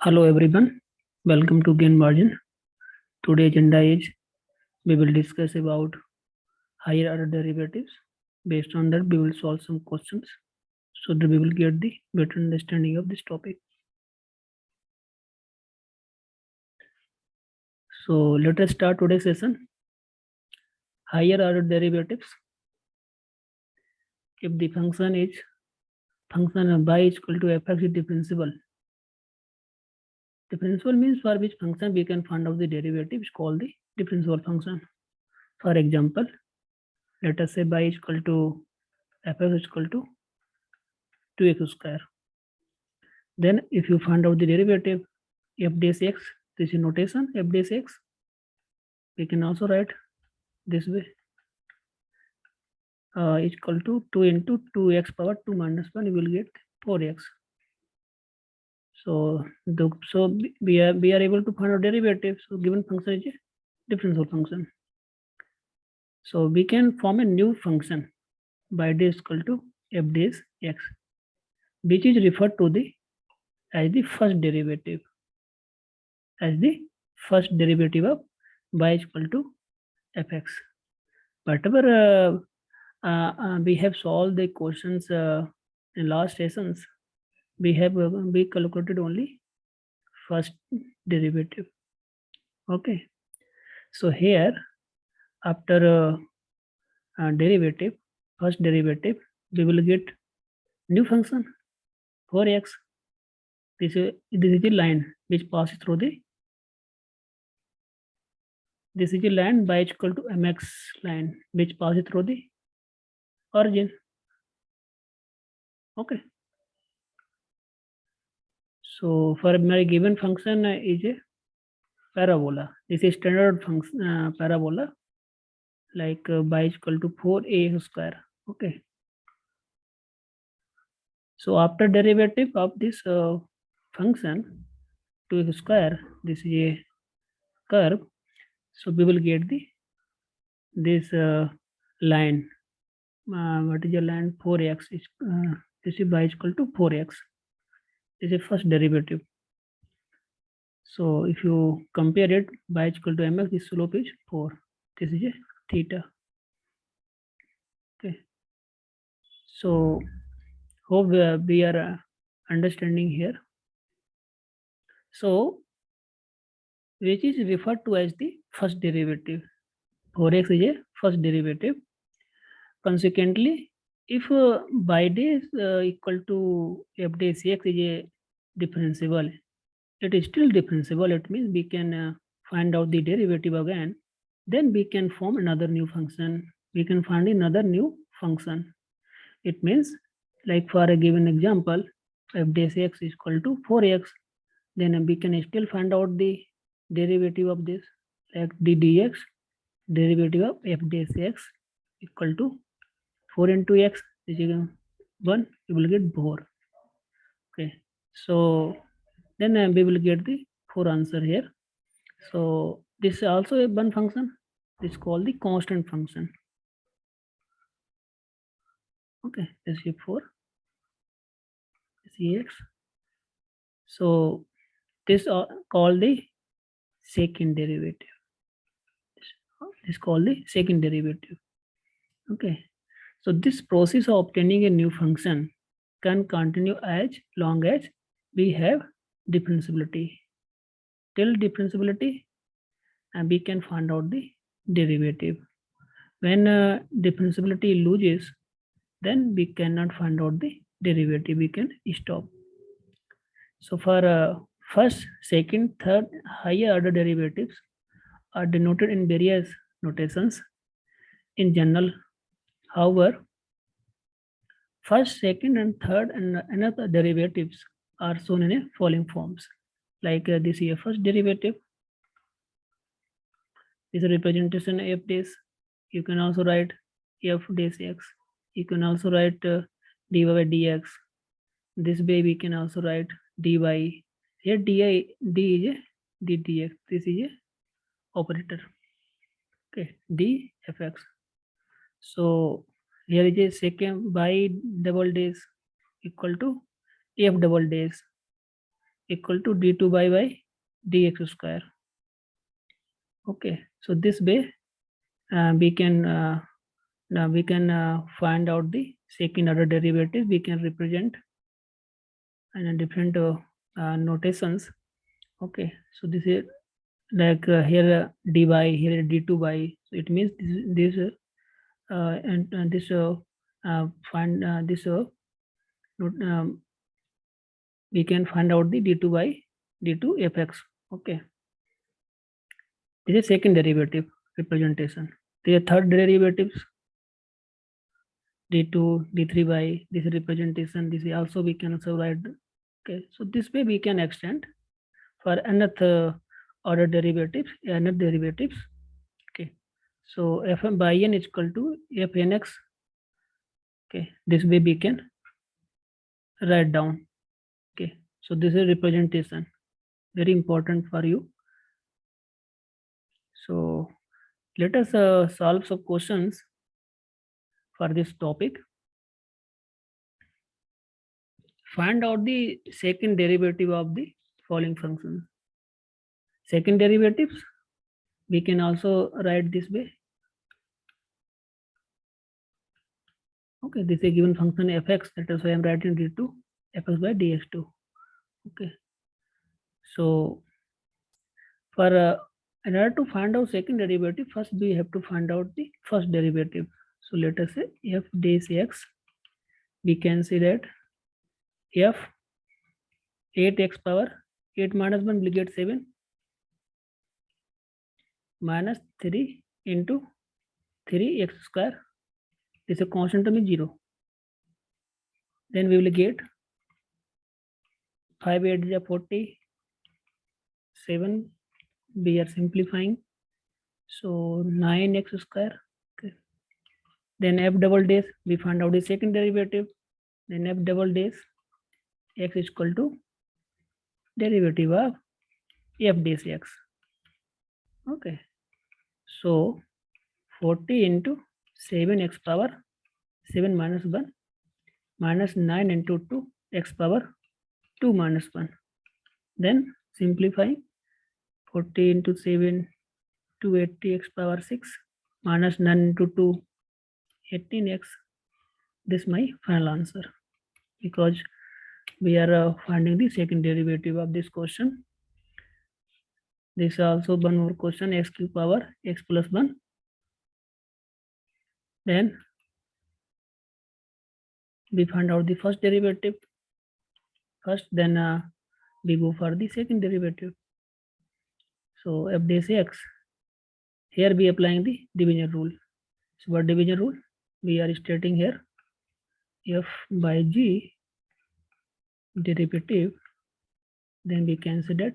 Hello everyone, welcome to Gain Margin. Today agenda is we will discuss about higher order derivatives. Based on that, we will solve some questions so that we will get the better understanding of this topic. So let us start today's session. Higher order derivatives. If the function of y is equal to fx is differentiable. Differentiable means for which function we can find out the derivative is called the differentiable function. For example, let us say y is equal to fx is equal to 2x square. Then if you find out the derivative f dash x, this is notation f dash x, we can also write this way, is equal to 2 into 2x power 2 minus 1, you will get 4x. So we are able to find out derivative. So given function is a differential function. So we can form a new function y dash equal to f dash x, which is referred to as the first derivative of y is equal to fx. Whatever we have solved the questions in last sessions, we calculated only first derivative. Okay, so here after first derivative, we will get new function 4x. This is the line which passes through this is the line y is equal to mx line which passes through the origin. Okay, so for my given function is a parabola. This is standard function parabola, like y is equal to 4ax square. Okay, so after derivative of this function 2x square, this is a curve, so we will get this line. What is the line? 4x is this is y is equal to 4x. This is first derivative. So if you compare it, y is equal to mx, this slope is 4. This is a theta. Okay, so hope we are understanding here. So which is referred to as the first derivative. 4x is a first derivative. Consequently, if y dash equal to f dash x is a differentiable, it is still differentiable. It means we can find out the derivative again. Then we can form another new function. We can find another new function. It means, like for a given example, f dash x is equal to 4x. Then we can still find out the derivative of this, like d dx, derivative of f dash x equal to 4 into x is equal to 1, you will get 4. Okay, so then we will get the 4 answer here. So this is also a one function. This is called the constant function. Okay, this is 4, this is x. So this is called the second derivative. This is called the second derivative. Okay, so this process of obtaining a new function can continue as long as we have differentiability. Till differentiability, and we can find out the derivative. When differentiability loses, then we cannot find out the derivative. We can stop. So for first, second, third, higher order derivatives are denoted in various notations in general. However, first, second, and third, and another derivatives are shown in a following forms. Like this is a first derivative. This is a representation f dash. You can also write f dash x. You can also write dy by dx. This way we can also write dy. Here d is a d dx. This is a operator. Okay, d fx. So here is a second y double dash equal to f double dash. equal to d2 by dx square. Okay, so this way we can now we can find out the second order derivative. We can represent in different notations. Okay, so this is like here dy, here d2 by, so it means this and this find this we can find out the d2 by d2 fx. Okay, this is second derivative representation. The third derivatives d2 d3 by this representation, this is also we can also write. Okay, so this way we can extend for another order derivatives, another derivatives. Okay, so fm by n is equal to fnx. Okay, this way we can write down. Okay, so this is representation, very important for you. So let us solve some questions for this topic. Find out the second derivative of the following function. Second derivatives we can also write this way. Okay, this is a given function fx, that is why I am writing d2 fx by dx2. Okay, so for in order to find out second derivative, first we have to find out the first derivative. So let us say f dash x, we can see that f 8x power 8 minus 1 will get 7 minus 3 into 3x square. This is a constant term is 0. Then we will get 5 8 is 40, 7, we are simplifying, so 9x square. Okay, then f double dash, we find out the second derivative, then f double dash x is equal to derivative of f dash x. Okay, so 40 into 7x power 7 minus 1 minus 9 into 2 x power 2 minus 1. Then simplifying 40 into 7 280x power 6 minus 9 into 2 18x. This is my final answer, because we are finding the second derivative of this question. This is also one more question, x cube power x plus 1. Then we find out the first derivative first, then we go for the second derivative. So f dash x, here we applying the division rule. So what division rule? We are stating here f by g derivative, then we can say that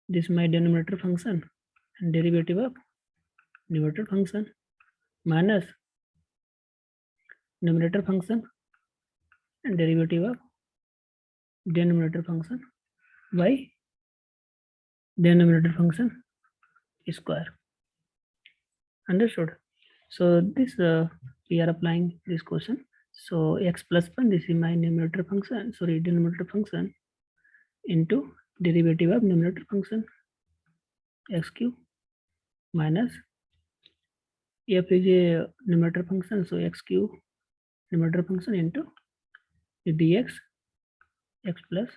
this is my denominator function and derivative of numerator function minus numerator function and derivative of denominator function by denominator function square. Understood? So this we are applying this question. So x plus 1, this is my numerator function, sorry, denominator function into derivative of numerator function x cube minus f is a numerator function, so x cube numerator function into the dx x plus.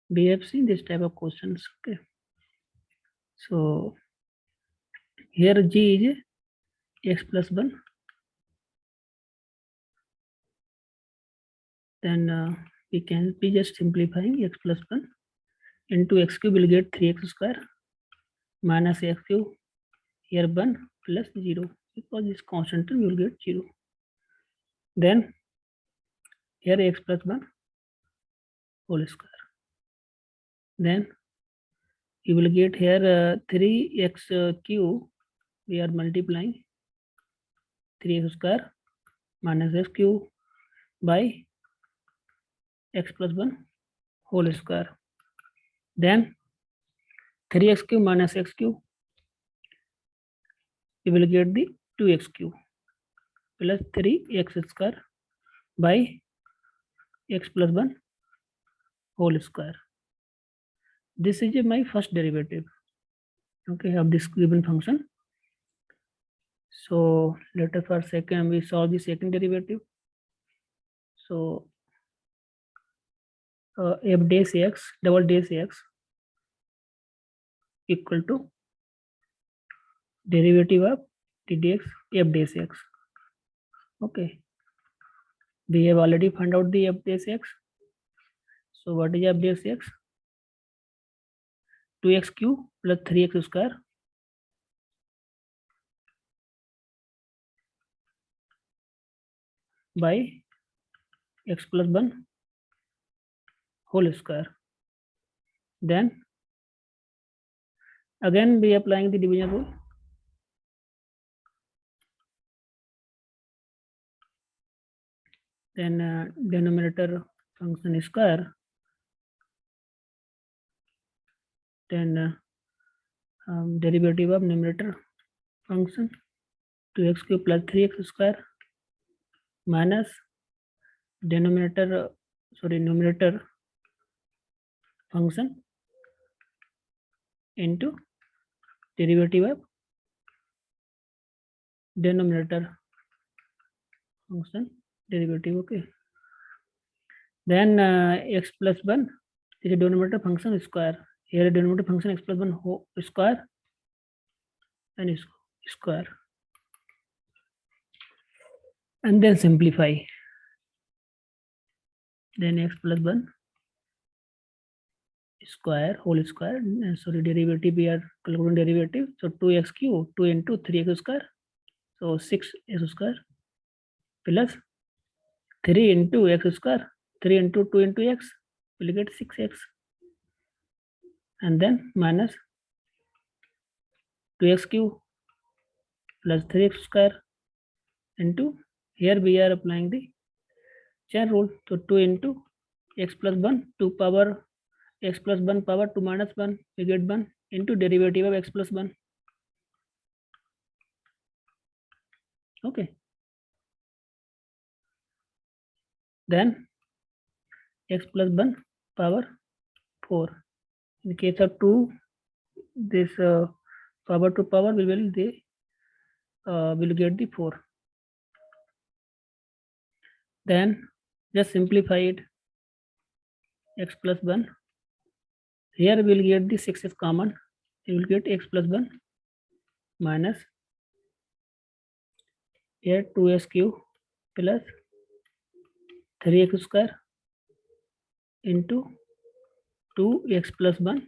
We have seen this type of questions. Okay, so here g is x plus 1, then we can be just simplifying x plus 1 into x cube will get 3x square minus x cube, here 1 plus 0, because this constant term you will get 0. Then here x plus 1 whole square. Then you will get here 3x cube, we are multiplying 3x square minus x cube by x plus 1 whole square. Then 3x cube minus x cube, you will get the 2x cube plus 3x square by x plus 1 whole square. This is my first derivative, okay, of this given function. So let us for second we solve the second derivative. So f dash x double dash x equal to derivative of t dx f dash x. Okay, we have already found out the f dash x. So what is f dash x? 2x cube plus 3x square by x plus 1 whole square. Then again we applying the division rule. Then denominator function square. Then derivative of numerator function 2x cube plus 3x square minus numerator function into derivative of denominator function derivative. Okay, then x plus 1 is a denominator function square. Here a denominator function x plus 1 whole square and square, and then simplify. Then x plus 1 square whole square, derivative, we are calculating derivative. So 2x cube 2 into 3x square, so 6x square plus 3 into x square, 3 into 2 into x will get 6x, and then minus 2x cube plus 3x square into, here we are applying the chain rule. So 2 into x plus 1 2 power x plus 1 power 2 minus 1 we get 1 into derivative of x plus 1. Okay, then x plus 1 power 4. In case of 2, this power to power we will get the 4. Then just simplify it. X plus 1, here we will get the 6 is common, you will get x plus 1 minus here 2x cube plus 3x square into 2x plus 1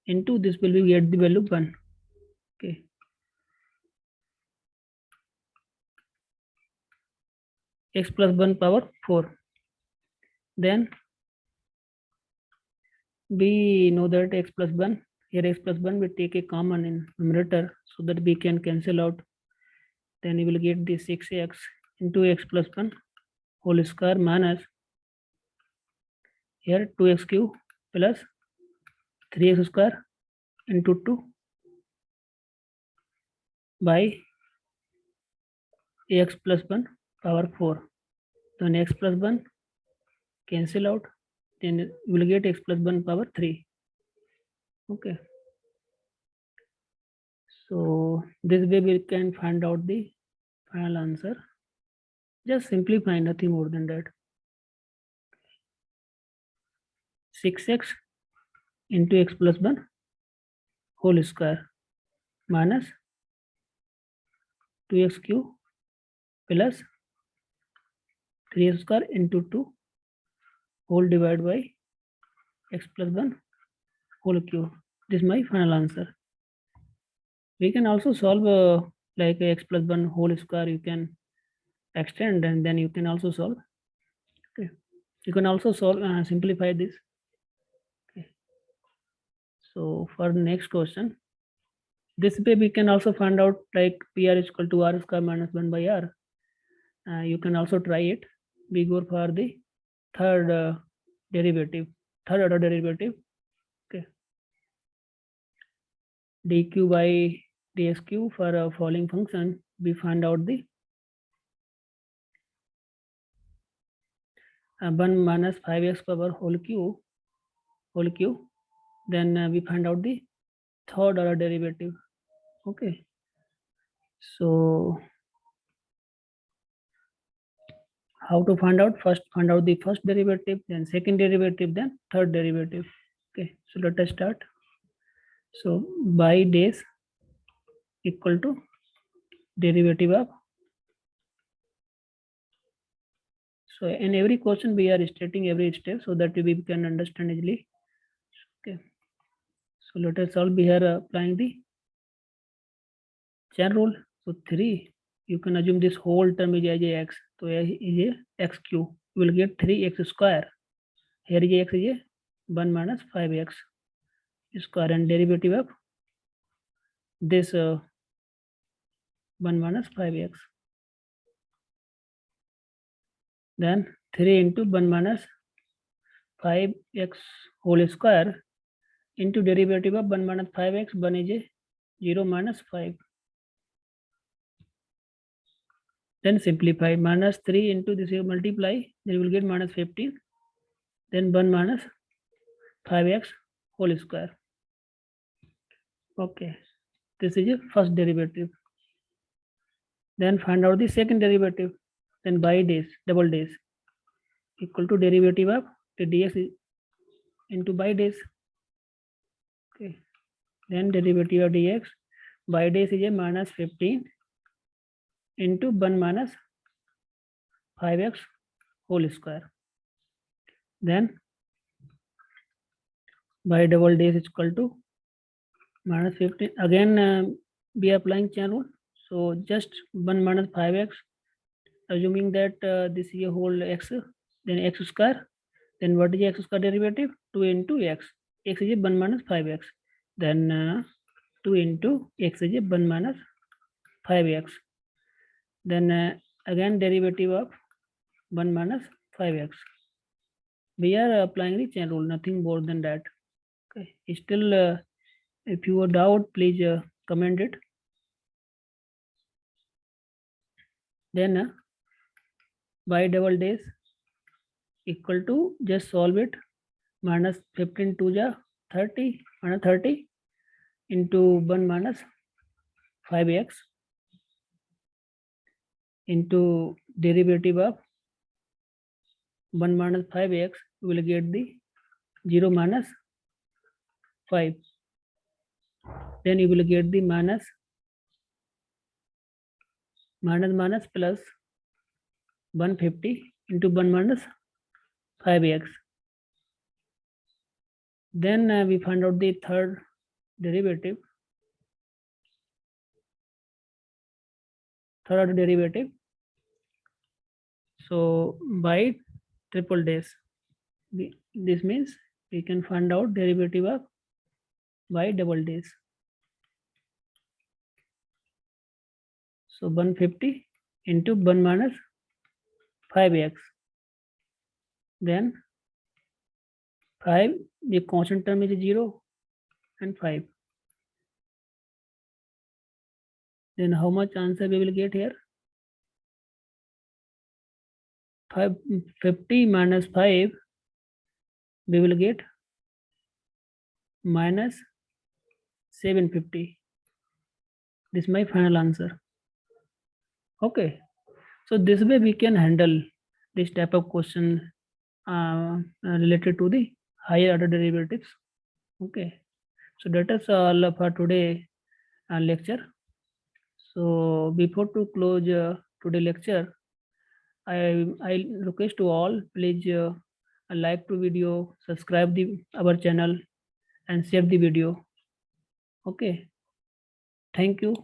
into this will be get the value 1. Okay, x plus 1 power 4. Then we know that x plus 1, here x plus 1 we take a common in numerator so that we can cancel out. Then you will get the 6x into x plus 1 whole square minus here 2x cube plus 3x square into 2 by x plus 1 power 4. Then x plus 1 cancel out, then you will get x plus 1 power 3. Okay, so this way we can find out the final answer. Just simplify, nothing more than that. 6x into x plus 1 whole square minus 2x cube plus 3x square into 2 whole divided by x plus 1 whole cube. This is my final answer. We can also solve like x plus 1 whole square, you can extend and then you can also solve. Okay, you can also solve simplify this. Okay, so for the next question, this way we can also find out like pr is equal to r square minus 1 by r. You can also try it. We go for the third order derivative. Okay, dq by dx for a following function, we find out the 1 minus 5x power whole cube whole cube. Then we find out the third order derivative. Okay, so how to find out? First find out the first derivative, then second derivative, then third derivative. Okay, so let us start. So by days equal to derivative of. So in every question we are stating every step so that we can understand easily. Okay, so let us solve. We are applying the chain rule. So 3, you can assume this whole term is as a x. So is a x cube. You will get 3x square. Here is x is a 1 minus 5x square, and derivative of this 1 minus 5x. Then 3 into 1 minus 5x whole square into derivative of 1 minus 5x. 1 is a 0 minus 5. Then simplify. Minus 3 into this, you multiply, then you will get minus 15. Then 1 minus 5x whole square. Okay, this is a first derivative. Then find out the second derivative. Then by days, double days, equal to derivative of the dx into by days. Okay, then derivative of dx by days is a minus 15 into 1 minus 5x whole square. Then by double days is equal to minus 15. Again, we are applying chain rule. So just 1 minus 5x, assuming that this is a whole x, then x square. Then what is the x square derivative? 2 into x. X is a 1 minus 5x. Then 2 into x is a 1 minus 5x. Then again derivative of 1 minus 5x. We are applying the chain rule, nothing more than that. Okay. Still, if you have doubt, please comment it. Then by double days equal to, just solve it, minus 15 to the 30, minus 30 into 1 minus 5x into derivative of 1 minus 5x, we will get the 0 minus 5. Then you will get the minus plus 150 into 1 minus 5x. Then we find out the third derivative. Third order derivative. So by triple days, this means we can find out derivative of by double days. So 150 into 1 minus 5x. Then 5, the constant term is 0 and 5. Then how much answer we will get here? 50 minus 5, we will get minus 750. This is my final answer. Okay, so this way we can handle this type of question related to the higher order derivatives. Okay, so that is all for today lecture. So before to close today lecture, I request to all, please like to video, subscribe our channel and share the video. Okay, thank you.